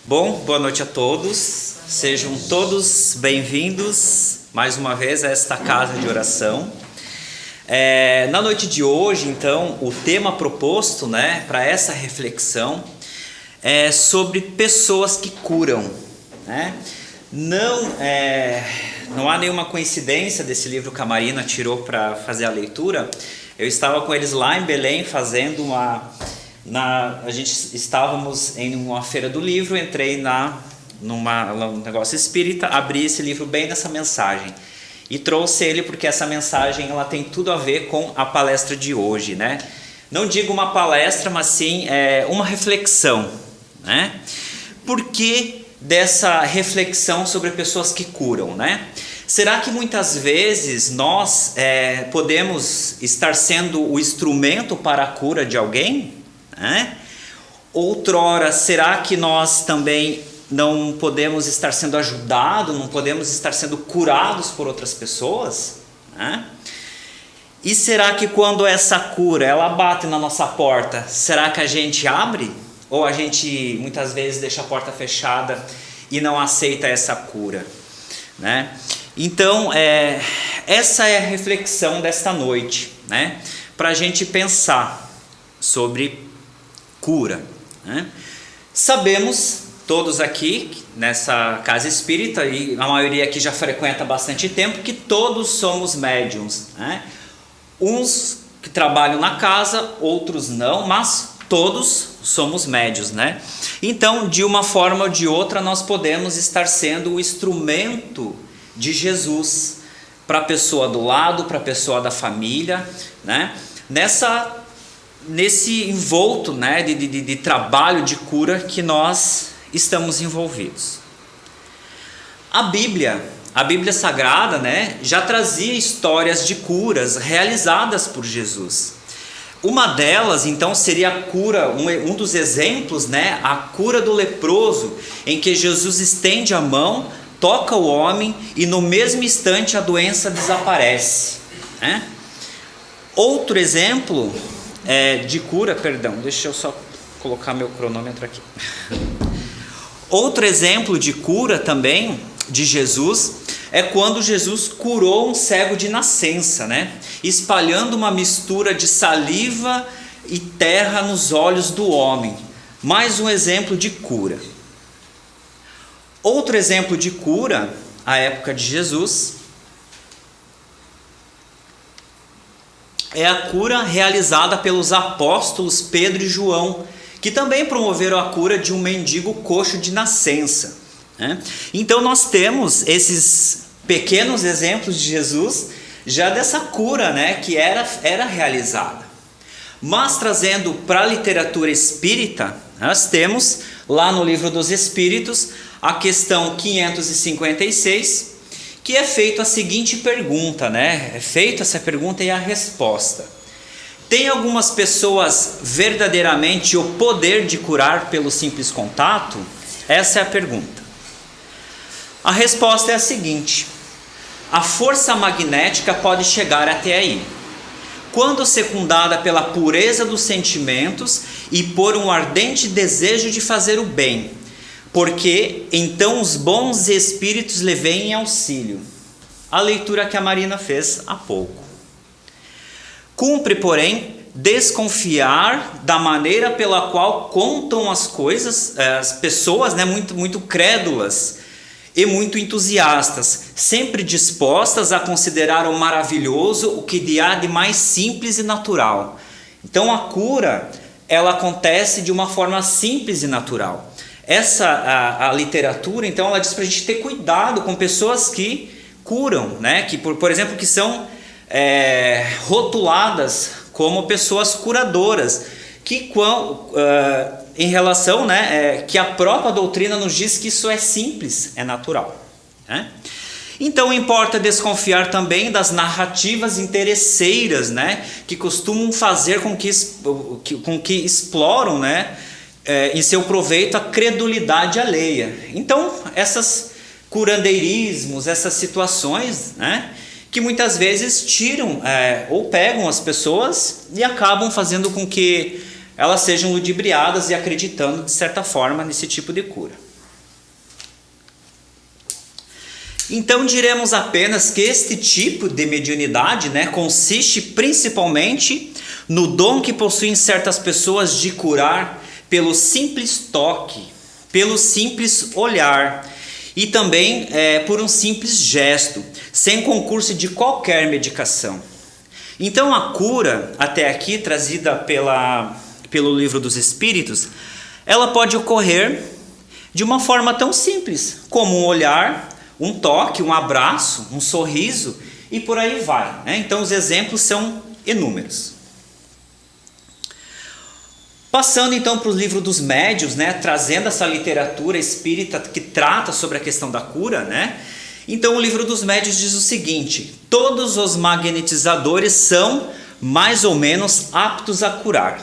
Bom, boa noite a todos, sejam todos bem-vindos mais uma vez a esta casa de oração. Na noite de hoje, então, o tema proposto, para essa reflexão é sobre pessoas que curam. Não há nenhuma coincidência desse livro que a Marina tirou para fazer a leitura. Eu estava com eles lá em Belém fazendo a gente estávamos em uma feira do livro, entrei num negócio espírita, abri esse livro bem nessa mensagem e trouxe ele porque essa mensagem ela tem tudo a ver com a palestra de hoje, Não digo uma palestra, mas sim uma reflexão, Por que dessa reflexão sobre pessoas que curam, Será que muitas vezes nós podemos estar sendo o instrumento para a cura de alguém? Outrora, será que nós também não podemos estar sendo ajudados, não podemos estar sendo curados por outras pessoas? E será que quando essa cura ela bate na nossa porta, será que a gente abre? Ou a gente muitas vezes deixa a porta fechada e não aceita essa cura? Então, essa é a reflexão desta noite, para a gente pensar sobre cura. Sabemos, todos aqui nessa casa espírita, e a maioria aqui já frequenta há bastante tempo, que todos somos médiums. Uns que trabalham na casa, outros não, mas todos somos médiuns. Então, de uma forma ou de outra, nós podemos estar sendo o instrumento de Jesus para a pessoa do lado, para a pessoa da família, nesse envolto de trabalho de cura que nós estamos envolvidos. A Bíblia Sagrada já trazia histórias de curas realizadas por Jesus. Uma delas então seria a cura, um dos exemplos, a cura do leproso, em que Jesus estende a mão, toca o homem e no mesmo instante a doença desaparece. Outro exemplo de cura, deixa eu só colocar meu cronômetro aqui. Outro exemplo de cura também de Jesus é quando Jesus curou um cego de nascença, espalhando uma mistura de saliva e terra nos olhos do homem. Mais um exemplo de cura. Outro exemplo de cura, à época de Jesus, é a cura realizada pelos apóstolos Pedro e João, que também promoveram a cura de um mendigo coxo de nascença. Então nós temos esses pequenos exemplos de Jesus já dessa cura que era realizada. Mas trazendo para a literatura espírita, nós temos lá no Livro dos Espíritos a questão 556, que é feita a seguinte pergunta, É feita essa pergunta e a resposta. Tem algumas pessoas verdadeiramente o poder de curar pelo simples contato? Essa é a pergunta. A resposta é a seguinte: a força magnética pode chegar até aí, quando secundada pela pureza dos sentimentos e por um ardente desejo de fazer o bem, porque então os bons espíritos lhe vêm em auxílio. A leitura que a Marina fez há pouco. Cumpre, porém, desconfiar da maneira pela qual contam as coisas, as pessoas muito crédulas e muito entusiastas, sempre dispostas a considerar o maravilhoso o que há de mais simples e natural. Então a cura ela acontece de uma forma simples e natural. A literatura, então, ela diz para a gente ter cuidado com pessoas que curam, que por exemplo, que são rotuladas como pessoas curadoras, que em relação, que a própria doutrina nos diz que isso é simples, é natural. Então importa desconfiar também das narrativas interesseiras, que costumam fazer com que exploram, em seu proveito a credulidade alheia. Então essas curandeirismos, essas situações, que muitas vezes tiram ou pegam as pessoas e acabam fazendo com que elas sejam ludibriadas e acreditando de certa forma nesse tipo de cura. Então diremos apenas que este tipo de mediunidade, né, consiste principalmente no dom que possuem certas pessoas de curar pelo simples toque, pelo simples olhar e também por um simples gesto, sem concurso de qualquer medicação. Então a cura, até aqui trazida pelo Livro dos Espíritos, ela pode ocorrer de uma forma tão simples como um olhar, um toque, um abraço, um sorriso e por aí vai, né? Então os exemplos são inúmeros. Passando então para o Livro dos Médiuns, né? Trazendo essa literatura espírita que trata sobre a questão da cura, né? Então o Livro dos Médiuns diz o seguinte: todos os magnetizadores são mais ou menos aptos a curar,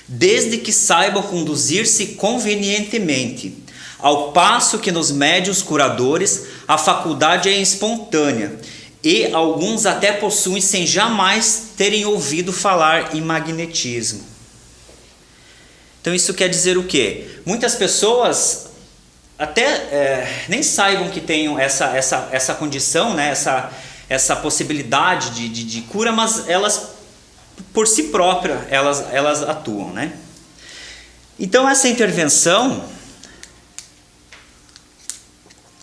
desde que saibam conduzir-se convenientemente, ao passo que nos médiuns curadores a faculdade é espontânea, e alguns até possuem sem jamais terem ouvido falar em magnetismo. Então isso quer dizer o quê? Muitas pessoas até nem saibam que tenham essa condição, né? essa possibilidade de cura, mas elas por si próprias elas atuam, né? Então essa intervenção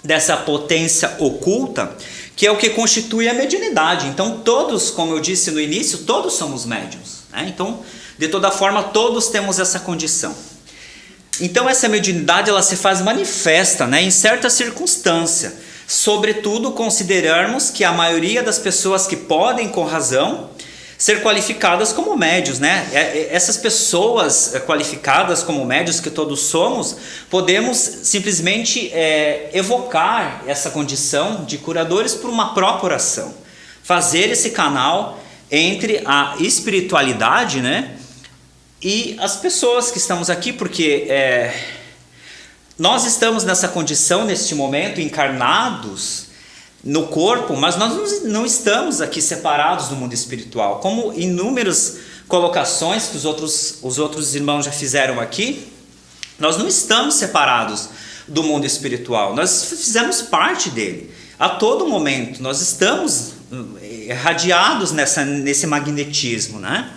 dessa potência oculta, que é o que constitui a mediunidade. Então todos, como eu disse no início, todos somos médiuns, né? Então de toda forma todos temos essa condição. Então essa mediunidade ela se faz manifesta, né, em certa circunstância, sobretudo considerarmos que a maioria das pessoas que podem com razão ser qualificadas como médiuns, né? Essas pessoas qualificadas como médiuns que todos somos, podemos simplesmente evocar essa condição de curadores por uma própria oração, fazer esse canal entre a espiritualidade, né, e as pessoas que estamos aqui, porque nós estamos nessa condição neste momento encarnados no corpo, mas nós não estamos aqui separados do mundo espiritual, como inúmeras colocações que os outros irmãos já fizeram aqui. Nós não estamos separados do mundo espiritual, nós fizemos parte dele a todo momento, nós estamos irradiados nesse magnetismo, né?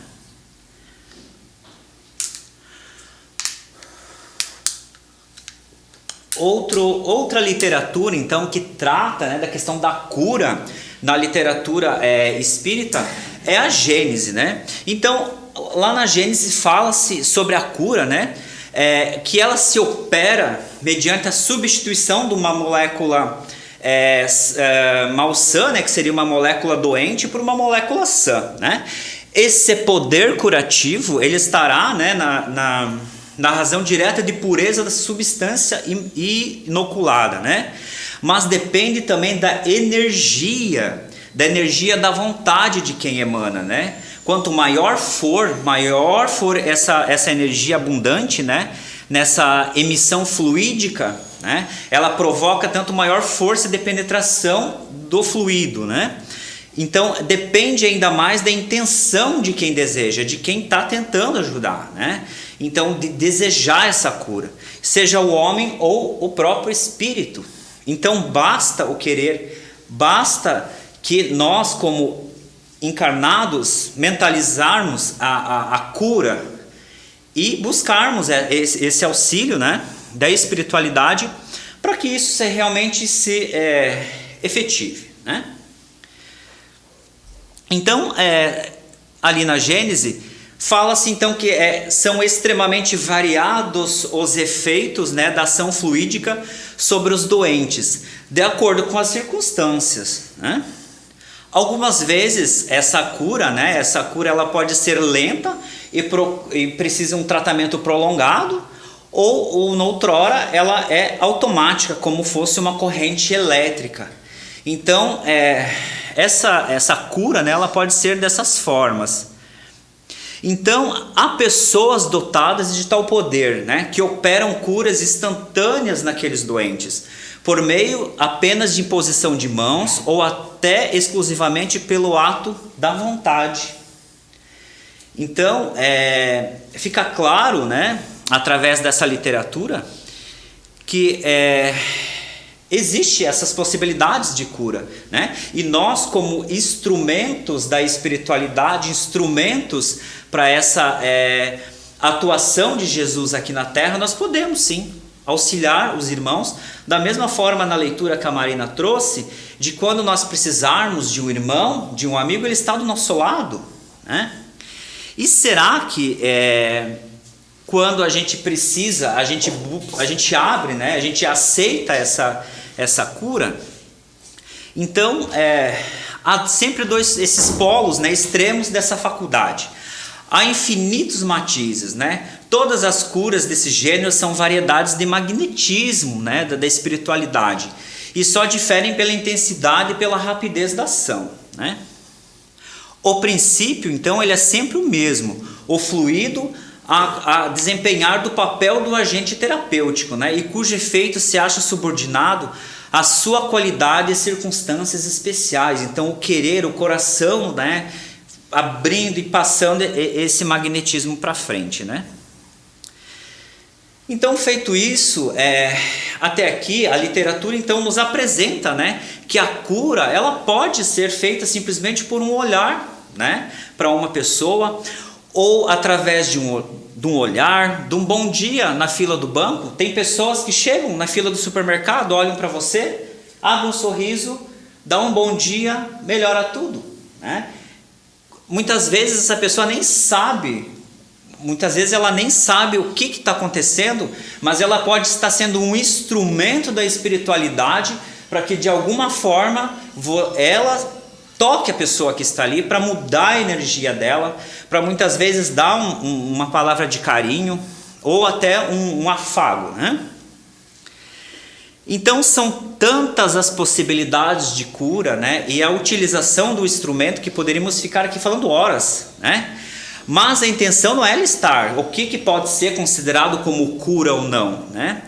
Outra literatura, então, que trata, né, da questão da cura na literatura espírita é a Gênese, né? Então, lá na Gênese fala-se sobre a cura, né? Que ela se opera mediante a substituição de uma molécula malsã, né, que seria uma molécula doente, por uma molécula sã, né? Esse poder curativo ele estará, né, na razão direta de pureza da substância inoculada, né? Mas depende também da energia da vontade de quem emana, né? Quanto maior for essa energia abundante, né, nessa emissão fluídica, né, ela provoca tanto maior força de penetração do fluido, né? Então depende ainda mais da intenção de quem deseja, de quem está tentando ajudar, né? Então de desejar essa cura, seja o homem ou o próprio espírito. Então basta o querer, basta que nós como encarnados mentalizarmos a cura e buscarmos esse auxílio, né, da espiritualidade para que isso realmente se efetive, né? Então ali na Gênese fala-se então que são extremamente variados os efeitos, né, da ação fluídica sobre os doentes, de acordo com as circunstâncias, né? Algumas vezes essa cura ela pode ser lenta e precisa de um tratamento prolongado, ou noutrora ela é automática, como fosse uma corrente elétrica. Então essa cura, né, ela pode ser dessas formas. Então há pessoas dotadas de tal poder, né, que operam curas instantâneas naqueles doentes, por meio apenas de imposição de mãos ou até exclusivamente pelo ato da vontade. Então fica claro, né, através dessa literatura, que Existem essas possibilidades de cura, né? E nós, como instrumentos da espiritualidade, instrumentos para essa atuação de Jesus aqui na Terra, nós podemos sim auxiliar os irmãos, da mesma forma na leitura que a Marina trouxe, de quando nós precisarmos de um irmão, de um amigo, ele está do nosso lado, né? E será que quando a gente precisa, a gente abre, né? A gente aceita essa cura? Então, há sempre esses polos, né, extremos dessa faculdade. Há infinitos matizes, né? Todas as curas desse gênero são variedades de magnetismo, né, da espiritualidade, e só diferem pela intensidade e pela rapidez da ação, né? O princípio, então, ele é sempre o mesmo, o fluido a desempenhar do papel do agente terapêutico, né, e cujo efeito se acha subordinado à sua qualidade e circunstâncias especiais. Então, o querer, o coração, né, abrindo e passando esse magnetismo para frente, né? Então, feito isso, até aqui a literatura então nos apresenta, né, que a cura ela pode ser feita simplesmente por um olhar, né, para uma pessoa, ou através de um olhar, de um bom dia na fila do banco. Tem pessoas que chegam na fila do supermercado, olham para você, abrem um sorriso, dão um bom dia, melhora tudo, né? Muitas vezes essa pessoa nem sabe, ela nem sabe o que está acontecendo, mas ela pode estar sendo um instrumento da espiritualidade para que de alguma forma ela toque a pessoa que está ali, para mudar a energia dela, para muitas vezes dar uma palavra de carinho ou até um afago, né? Então são tantas as possibilidades de cura, né, e a utilização do instrumento que poderíamos ficar aqui falando horas, né? Mas a intenção não é listar o que pode ser considerado como cura ou não, né?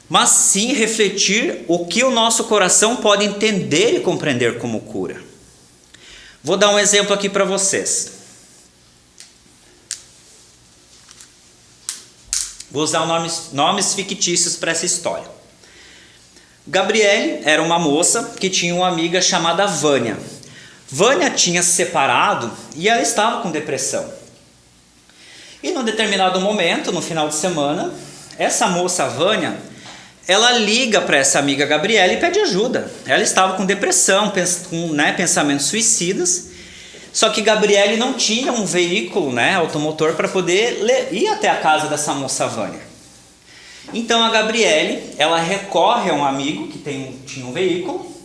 Mas sim refletir o que o nosso coração pode entender e compreender como cura. Vou dar um exemplo aqui para vocês. Vou usar nomes fictícios para essa história. Gabriele era uma moça que tinha uma amiga chamada Vânia. Vânia tinha se separado e ela estava com depressão. E num determinado momento, no final de semana, essa moça Vânia, ela liga para essa amiga Gabriele e pede ajuda. Ela estava com depressão, com pensamentos suicidas, só que Gabriele não tinha um veículo, né, automotor para poder ir até a casa dessa moça Vânia. Então a Gabriele, ela recorre a um amigo que tinha um veículo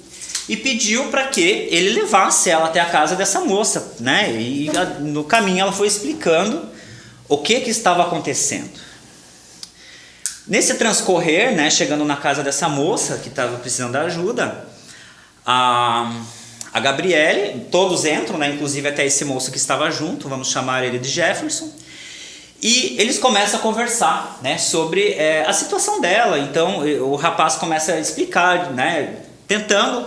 e pediu para que ele levasse ela até a casa dessa moça, né? E no caminho ela foi explicando o que estava acontecendo. Nesse transcorrer, né, chegando na casa dessa moça que estava precisando de ajuda, a Gabriele, todos entram, né, inclusive até esse moço que estava junto, vamos chamar ele de Jefferson, e eles começam a conversar, né, sobre a situação dela. Então o rapaz começa a explicar, né, tentando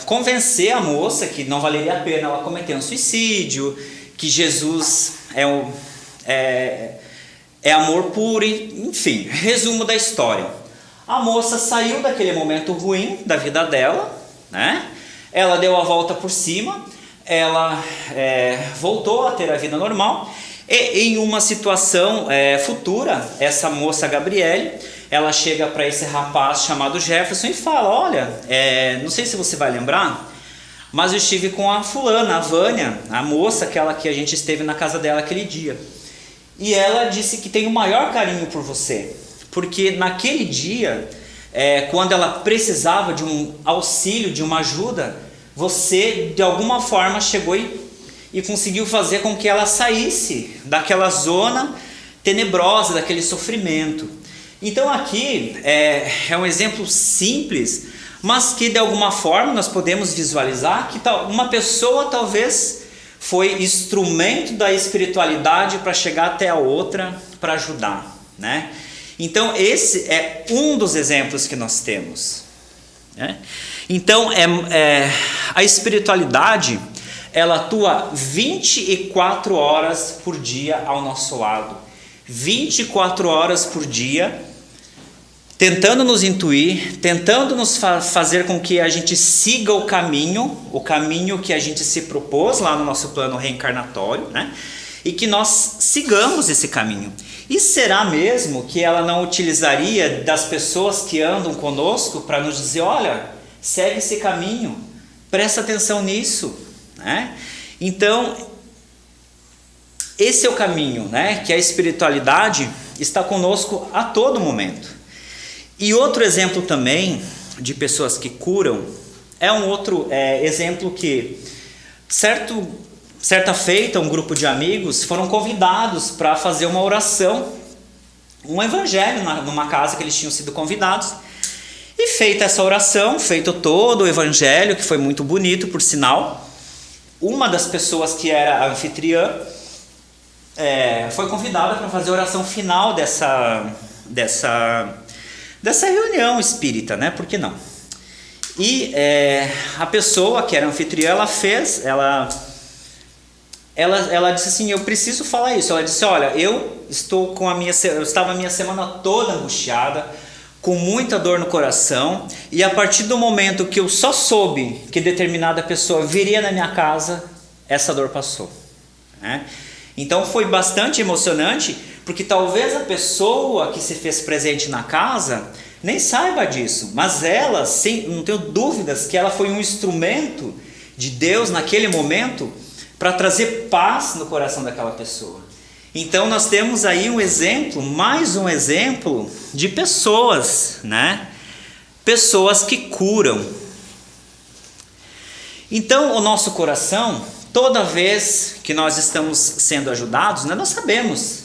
convencer a moça que não valeria a pena ela cometer um suicídio, que Jesus é amor puro, enfim, resumo da história. A moça saiu daquele momento ruim da vida dela, né? Ela deu a volta por cima, ela voltou a ter a vida normal, e em uma situação futura, essa moça Gabriele, ela chega para esse rapaz chamado Jefferson e fala: olha, não sei se você vai lembrar, mas eu estive com a fulana, a Vânia, a moça, aquela que a gente esteve na casa dela aquele dia. E ela disse que tem o maior carinho por você, porque naquele dia, quando ela precisava de um auxílio, de uma ajuda, você de alguma forma chegou e conseguiu fazer com que ela saísse daquela zona tenebrosa, daquele sofrimento. Então aqui é um exemplo simples, mas que de alguma forma nós podemos visualizar que uma pessoa talvez foi instrumento da espiritualidade para chegar até a outra, para ajudar, né? Então esse é um dos exemplos que nós temos, né? Então a espiritualidade, ela atua 24 horas por dia ao nosso lado, 24 horas por dia, tentando nos intuir, tentando nos fazer com que a gente siga o caminho que a gente se propôs lá no nosso plano reencarnatório, né? E que nós sigamos esse caminho. E será mesmo que ela não utilizaria das pessoas que andam conosco para nos dizer, olha, segue esse caminho, presta atenção nisso, né? Então, esse é o caminho, né? Que a espiritualidade está conosco a todo momento. E outro exemplo também de pessoas que curam é um outro exemplo que certa feita um grupo de amigos foram convidados para fazer uma oração, um evangelho numa casa que eles tinham sido convidados. E feita essa oração, feito todo o evangelho, que foi muito bonito por sinal, uma das pessoas que era a anfitriã foi convidada para fazer a oração final dessa reunião espírita, né? Por que não? E a pessoa que era anfitriã, ela disse assim, eu preciso falar isso. Ela disse, olha, eu estava a minha semana toda angustiada, com muita dor no coração, e a partir do momento que eu só soube que determinada pessoa viria na minha casa, essa dor passou, né? Então foi bastante emocionante, porque talvez a pessoa que se fez presente na casa nem saiba disso, mas ela, não tenho dúvidas que ela foi um instrumento de Deus naquele momento para trazer paz no coração daquela pessoa. Então nós temos aí mais um exemplo de pessoas, né? Pessoas que curam. Então o nosso coração, toda vez que nós estamos sendo ajudados, né, nós sabemos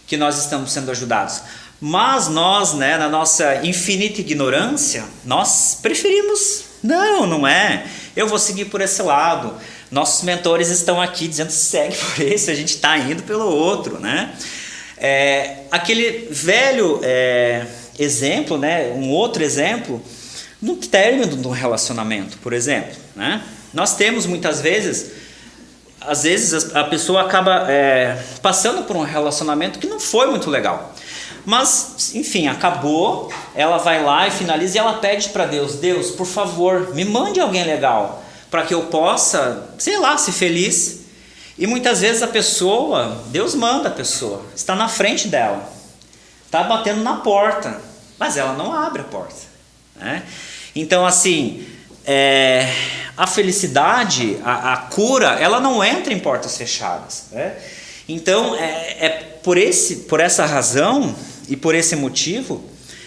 que nós estamos sendo ajudados, mas nós, né, na nossa infinita ignorância, nós preferimos, não é, eu vou seguir por esse lado. Nossos mentores estão aqui dizendo, segue por esse, a gente está indo pelo outro, né? Aquele velho exemplo, né, um outro exemplo, no término de um relacionamento, por exemplo, né? Nós temos muitas vezes, às vezes a pessoa acaba passando por um relacionamento que não foi muito legal. Mas, enfim, acabou, ela vai lá e finaliza e ela pede para Deus, Deus, por favor, me mande alguém legal, para que eu possa, sei lá, ser feliz. E muitas vezes Deus manda a pessoa, está na frente dela, está batendo na porta, mas ela não abre a porta, né? Então, assim, a felicidade, a cura, ela não entra em portas fechadas, né? Então, por essa razão e por esse motivo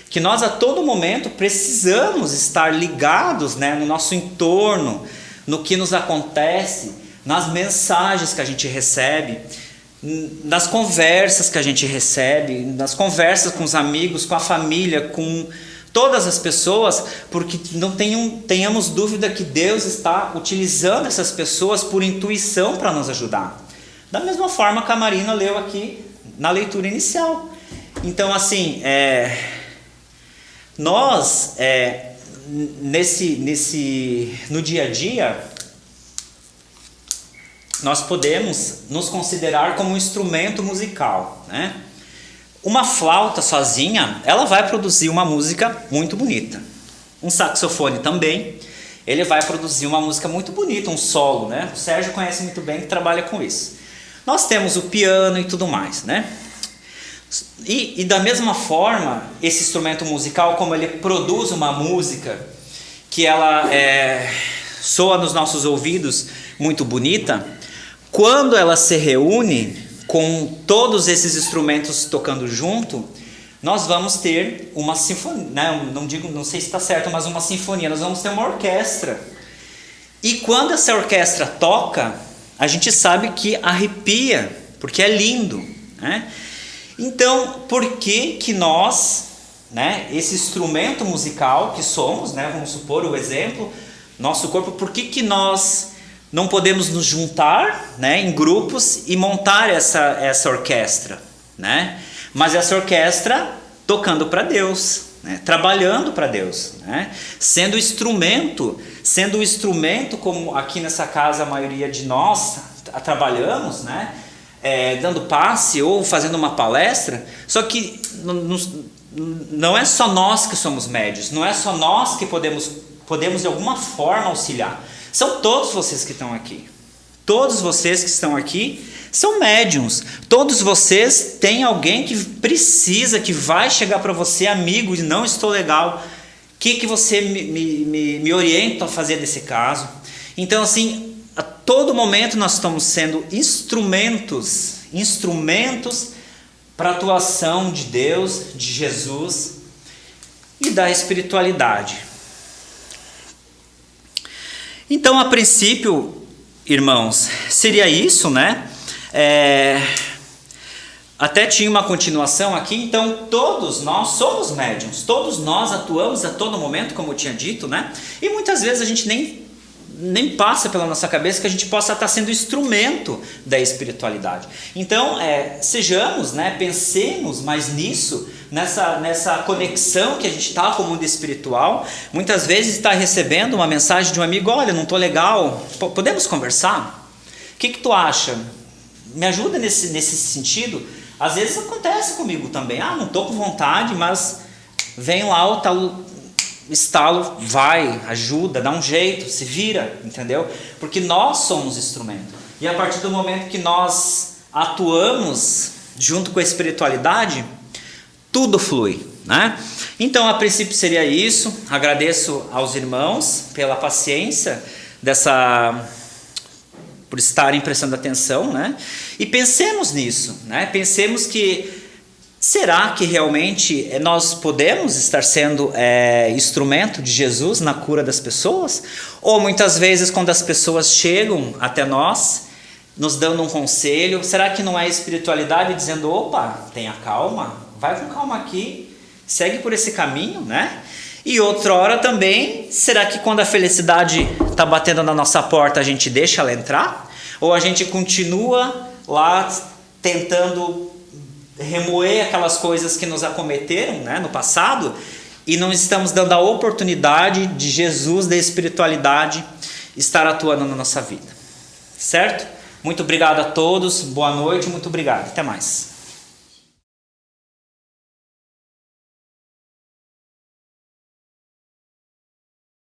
que nós a todo momento precisamos estar ligados, né, no nosso entorno, no que nos acontece, nas mensagens que a gente recebe, nas conversas que a gente recebe, nas conversas com os amigos, com a família, com todas as pessoas, porque não tenhamos dúvida que Deus está utilizando essas pessoas por intuição para nos ajudar. Da mesma forma que a Marina leu aqui na leitura inicial. Então, assim, nós, no dia a dia, nós podemos nos considerar como um instrumento musical, né? Uma flauta sozinha, ela vai produzir uma música muito bonita. Um saxofone também, ele vai produzir uma música muito bonita, um solo, né? O Sérgio conhece muito bem, que trabalha com isso. Nós temos o piano e tudo mais, né? E da mesma forma, esse instrumento musical, como ele produz uma música que ela soa nos nossos ouvidos muito bonita, quando ela se reúne com todos esses instrumentos tocando junto, nós vamos ter uma sinfonia, né? Não sei se está certo, mas uma sinfonia, nós vamos ter uma orquestra. E quando essa orquestra toca, a gente sabe que arrepia, porque é lindo, né? Então, por que nós, né, esse instrumento musical que somos, né, vamos supor o exemplo, nosso corpo, por que nós não podemos nos juntar, né, em grupos e montar essa orquestra, né? Mas essa orquestra tocando para Deus, né, trabalhando para Deus, né? Sendo instrumento como aqui nessa casa a maioria de nós trabalhamos, né? Dando passe ou fazendo uma palestra, só que não é só nós que somos médios, não é só nós que podemos de alguma forma auxiliar. São todos vocês que estão aqui. Todos vocês que estão aqui são médiums. Todos vocês têm alguém que precisa, que vai chegar para você, amigo, e não estou legal. O que você me orienta a fazer nesse caso? Então, assim, a todo momento nós estamos sendo instrumentos para a atuação de Deus, de Jesus e da espiritualidade. Então, a princípio, irmãos, seria isso, né? Até tinha uma continuação aqui. Então, todos nós somos médiums, todos nós atuamos a todo momento, como eu tinha dito, né? E muitas vezes a gente nem passa pela nossa cabeça que a gente possa estar sendo instrumento da espiritualidade. Então, sejamos, né? Pensemos mais nisso, nessa conexão que a gente está com o mundo espiritual. Muitas vezes está recebendo uma mensagem de um amigo: olha, não estou legal, podemos conversar? O que tu acha? Me ajuda nesse sentido? Às vezes acontece comigo também. Não estou com vontade, mas vem lá o tal estalo, vai, ajuda, dá um jeito, se vira, entendeu? Porque nós somos instrumento. E a partir do momento que nós atuamos junto com a espiritualidade, tudo flui, né? Então, a princípio seria isso. Agradeço aos irmãos pela paciência por estarem prestando atenção, né? E pensemos nisso, né? Pensemos que será que realmente nós podemos estar sendo instrumento de Jesus na cura das pessoas? Ou muitas vezes quando as pessoas chegam até nós, nos dando um conselho, será que não é espiritualidade dizendo: opa, tenha calma, vai com calma aqui, segue por esse caminho, né? E outra hora também, será que quando a felicidade está batendo na nossa porta, a gente deixa ela entrar? Ou a gente continua lá tentando remoer aquelas coisas que nos acometeram, né, no passado, e não estamos dando a oportunidade de Jesus, da espiritualidade, estar atuando na nossa vida? Certo? Muito obrigado a todos, boa noite, muito obrigado, até mais.